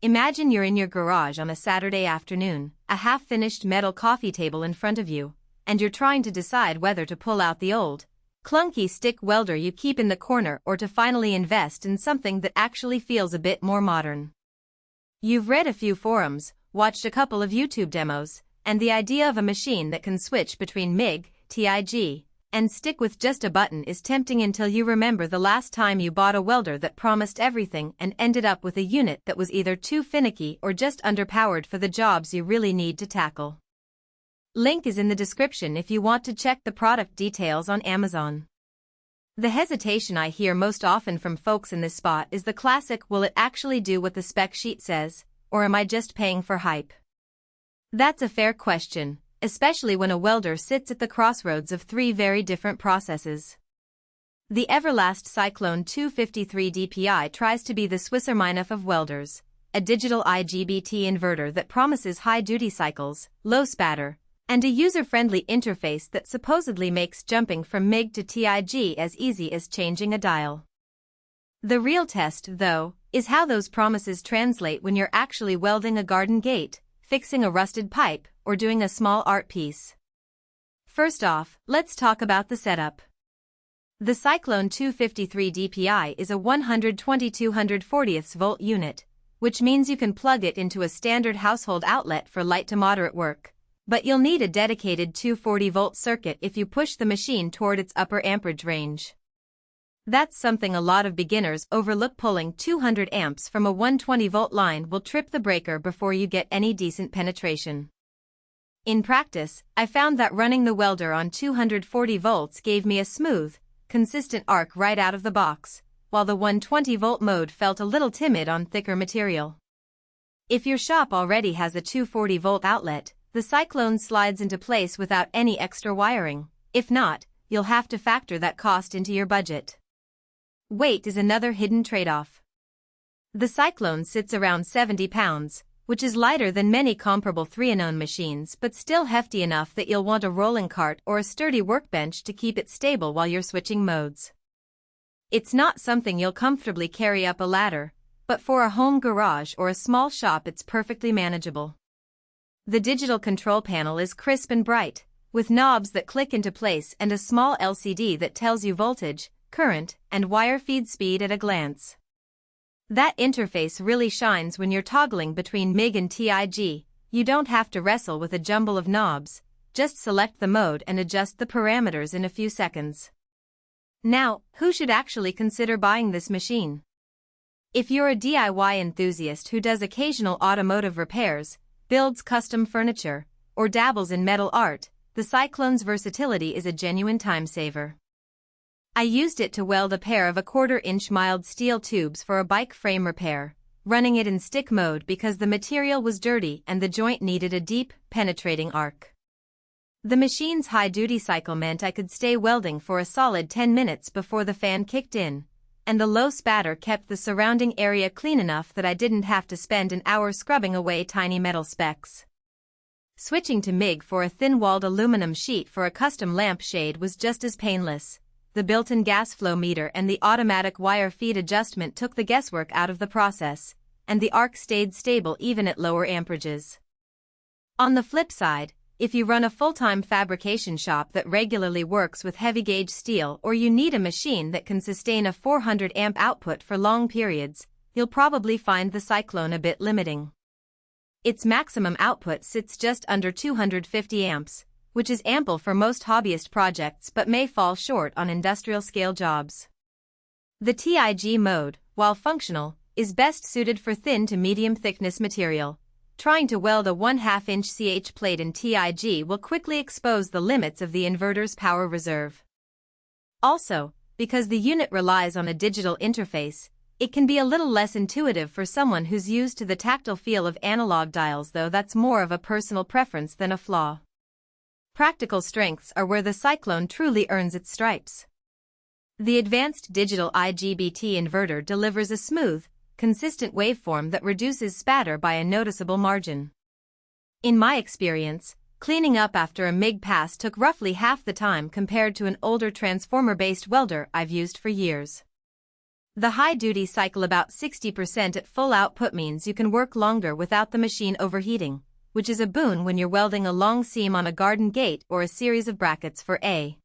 Imagine you're in your garage on a Saturday afternoon, a half-finished metal coffee table in front of you, and you're trying to decide whether to pull out the old, clunky stick welder you keep in the corner or to finally invest in something that actually feels a bit more modern. You've read a few forums, watched a couple of YouTube demos, and the idea of a machine that can switch between MIG, TIG, and stick with just a button is tempting until you remember the last time you bought a welder that promised everything and ended up with a unit that was either too finicky or just underpowered for the jobs you really need to tackle. Link is in the description if you want to check the product details on Amazon. The hesitation I hear most often from folks in this spot is the classic, will it actually do what the spec sheet says, or am I just paying for hype? That's a fair question, especially when a welder sits at the crossroads of three very different processes. The Everlast Cyclone 253DPi tries to be the Swiss Army knife of welders, a digital IGBT inverter that promises high duty cycles, low spatter, and a user-friendly interface that supposedly makes jumping from MIG to TIG as easy as changing a dial. The real test, though, is how those promises translate when you're actually welding a garden gate, fixing a rusted pipe, or doing a small art piece. First off, let's talk about the setup. The Cyclone 253DPi is a 120/240 unit, which means you can plug it into a standard household outlet for light to moderate work. But you'll need a dedicated 240-volt circuit if you push the machine toward its upper amperage range. That's something a lot of beginners overlook. Pulling 200 amps from a 120-volt line will trip the breaker before you get any decent penetration. In practice, I found that running the welder on 240 volts gave me a smooth, consistent arc right out of the box, while the 120-volt mode felt a little timid on thicker material. If your shop already has a 240-volt outlet, the Cyclone slides into place without any extra wiring. If not, you'll have to factor that cost into your budget. Weight is another hidden trade-off. The Cyclone sits around 70 pounds, which is lighter than many comparable 3-in-1 machines but still hefty enough that you'll want a rolling cart or a sturdy workbench to keep it stable while you're switching modes. It's not something you'll comfortably carry up a ladder, but for a home garage or a small shop it's perfectly manageable. The digital control panel is crisp and bright, with knobs that click into place and a small LCD that tells you voltage, current, and wire feed speed at a glance. That interface really shines when you're toggling between MIG and TIG. You don't have to wrestle with a jumble of knobs, just select the mode and adjust the parameters in a few seconds. Now, who should actually consider buying this machine? If you're a DIY enthusiast who does occasional automotive repairs, builds custom furniture, or dabbles in metal art, the Cyclone's versatility is a genuine time saver. I used it to weld a pair of 1/4-inch mild steel tubes for a bike frame repair, running it in stick mode because the material was dirty and the joint needed a deep, penetrating arc. The machine's high-duty cycle meant I could stay welding for a solid 10 minutes before the fan kicked in, and the low spatter kept the surrounding area clean enough that I didn't have to spend an hour scrubbing away tiny metal specks. Switching to MIG for a thin-walled aluminum sheet for a custom lamp shade was just as painless. The built-in gas flow meter and the automatic wire feed adjustment took the guesswork out of the process, and the arc stayed stable even at lower amperages. On the flip side, if you run a full-time fabrication shop that regularly works with heavy-gauge steel or you need a machine that can sustain a 400-amp output for long periods, you'll probably find the Cyclone a bit limiting. Its maximum output sits just under 250 amps, which is ample for most hobbyist projects but may fall short on industrial-scale jobs. The TIG mode, while functional, is best suited for thin to medium-thickness material. Trying to weld a 1/2-inch CH plate in TIG will quickly expose the limits of the inverter's power reserve. Also, because the unit relies on a digital interface, it can be a little less intuitive for someone who's used to the tactile feel of analog dials, though that's more of a personal preference than a flaw. Practical strengths are where the Cyclone truly earns its stripes. The advanced digital IGBT inverter delivers a smooth, consistent waveform that reduces spatter by a noticeable margin. In my experience, cleaning up after a MIG pass took roughly half the time compared to an older transformer-based welder I've used for years. The high-duty cycle about 60% at full output means you can work longer without the machine overheating, which is a boon when you're welding a long seam on a garden gate or a series of brackets for a